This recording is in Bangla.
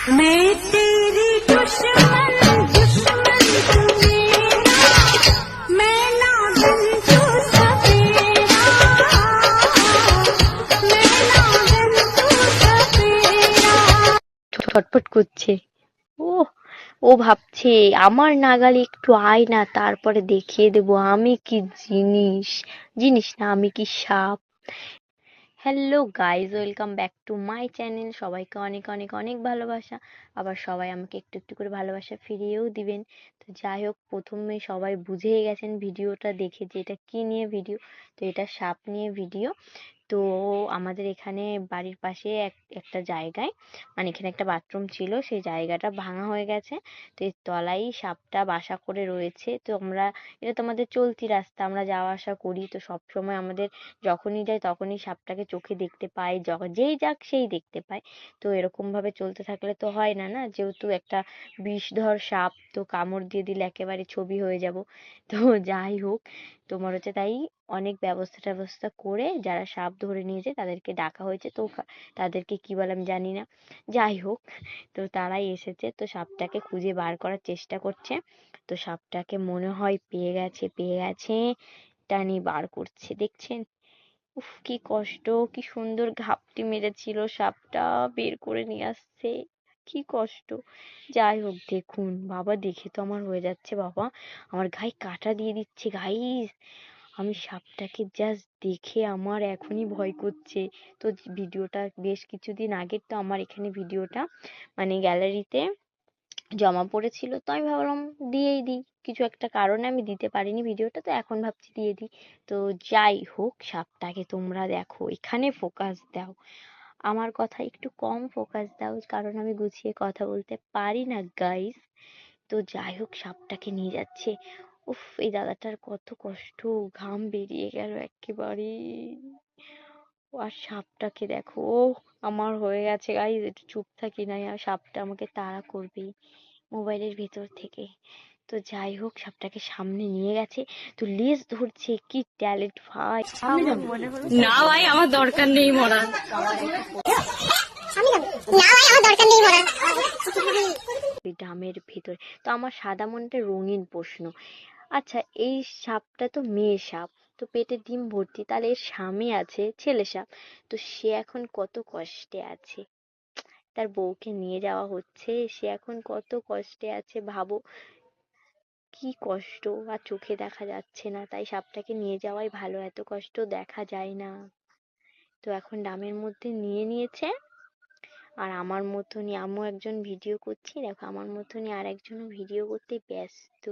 मैं तेरी दुश्मन दुश्मन तू मेरा, मैं नागिन तू सपेरा, मैं नागिन तू सपेरा। ছটফট করছে। ও ও ভাবছে আমার নাগালে একটু আয় না, তারপরে দেখিয়ে দেবো আমি কি জিনিস। জিনিস না, আমি কি সাপ। Hello guys, welcome back to my channel. সবাইকে অনেক অনেক অনেক ভালোবাসা। আবার সবাই আমাকে একটু একটু করে ভালোবাসা ফিরিয়েও দিবেন। তো যাই হোক, প্রথমে সবাই বুঝেই গেছেন ভিডিওটা দেখে যে এটা কি নিয়ে ভিডিও। তো এটা সাপ নিয়ে ভিডিও। তো আমাদের এখানে বাড়ির পাশে একটা জায়গায়, মানে এখানে একটা বাথরুম ছিল, সেই জায়গাটা ভাঙা হয়ে গেছে। তো এর তলায় সাপটা বাসা করে রয়েছে। তো এটা তো আমাদের চলতি রাস্তা, আমরা যাওয়া আসা করি। তো সবসময় আমাদের যখনই যাই তখনই সাপটাকে চোখে দেখতে পাই, যেই যাক সেই দেখতে পায়। তো এরকম ভাবে চলতে থাকলে তো হয় না, না যেহেতু একটা বিষধর সাপ, তো কামড় দিয়ে দিলে একেবারে ছবি হয়ে যাব। তো যাই হোক, তোমার হচ্ছে তাই অনেক ব্যবস্থা ট্যাবস্থা করে যারা সাপ ধরে নিয়ে যায় তাদেরকে ডাকা হয়েছে। তো তাদেরকে কি বলে আমি জানি না। যাই হোক, তো তারাই এসেছে, তো সাপটাকে খুঁজে বার করার চেষ্টা করছে। তো সাপটাকে মনে হয় পেয়ে গেছে, টানি বার করছে, দেখছেন। উফ, কি কষ্ট, কি সুন্দর ঘাপটি মেরেছিল সাপটা, বের করে নিয়ে আসছে, কি কষ্ট। যাই হোক, দেখুন বাবা, দেখে তো আমার হয়ে যাচ্ছে বাবা, আমার গায়ে কাঁটা দিয়ে দিচ্ছে গাইস। আমি সাপটাকে জাস্ট দেখে আমার এখনই ভয় করছে। তো ভিডিওটা বেশ কিছুদিন আগের, তো আমার এখানে ভিডিওটা মানে গ্যালারিতে জমা পড়েছিল। তো আমি ভাবলাম দিয়েই দিই, কিছু একটা কারণে আমি দিতে পারিনি ভিডিওটা, তো এখন ভাবছি দিয়ে দিই। তো যাই হোক, সাপটাকে তোমরা দেখো, এখানে ফোকাস দাও, আমার কথা একটু কম ফোকাস দাও, কারণ আমি গুছিয়ে কথা বলতে পারি না গাইস। তো যাই হোক, সাপটাকে নিয়ে যাচ্ছে। উফ, এই দাদাটার কত কষ্ট, ঘাম বেরিয়ে গেল একেবারে। আর সাপটাকে দেখো, আমার হয়ে গেছে গাইস, একটু চুপ থাকি না, আর সাপটা আমাকে তাড়া করবেই মোবাইলের ভেতর থেকে। তো যাই হোক, সাপটাকে সামনে নিয়ে গেছে, তো লেজ ধরছে, কি ট্যালেন্ট ভাই। আমার মনে হলো না ভাই, আমার দরকার নেই মরার। ওই ড্রামের ভেতরে। তো আমার সাদা মনটা রঙিন প্রশ্ন, আচ্ছা এই সাপটা তো মেয়ে সাপ, তো পেটে ডিম ভর্তি, তাহলে এর স্বামী আছে ছেলে সাপ, তো সে এখন কত কষ্টে আছে। তার বউকে নিয়ে যাওয়া হচ্ছে, সে এখন কত কষ্টে আছে ভাবো, কি কষ্ট। আর চোখে দেখা যাচ্ছে না, তাই সাপটাকে নিয়ে যাওয়াই ভালো, এত কষ্ট দেখা যায় না। তো এখন ড্রামের মধ্যে নিয়ে নিয়েছে। আর আমার মতনই আমিও একজন ভিডিও করছি, দেখো আমার মতনই আর একজনও ভিডিও করতে ব্যস্ত।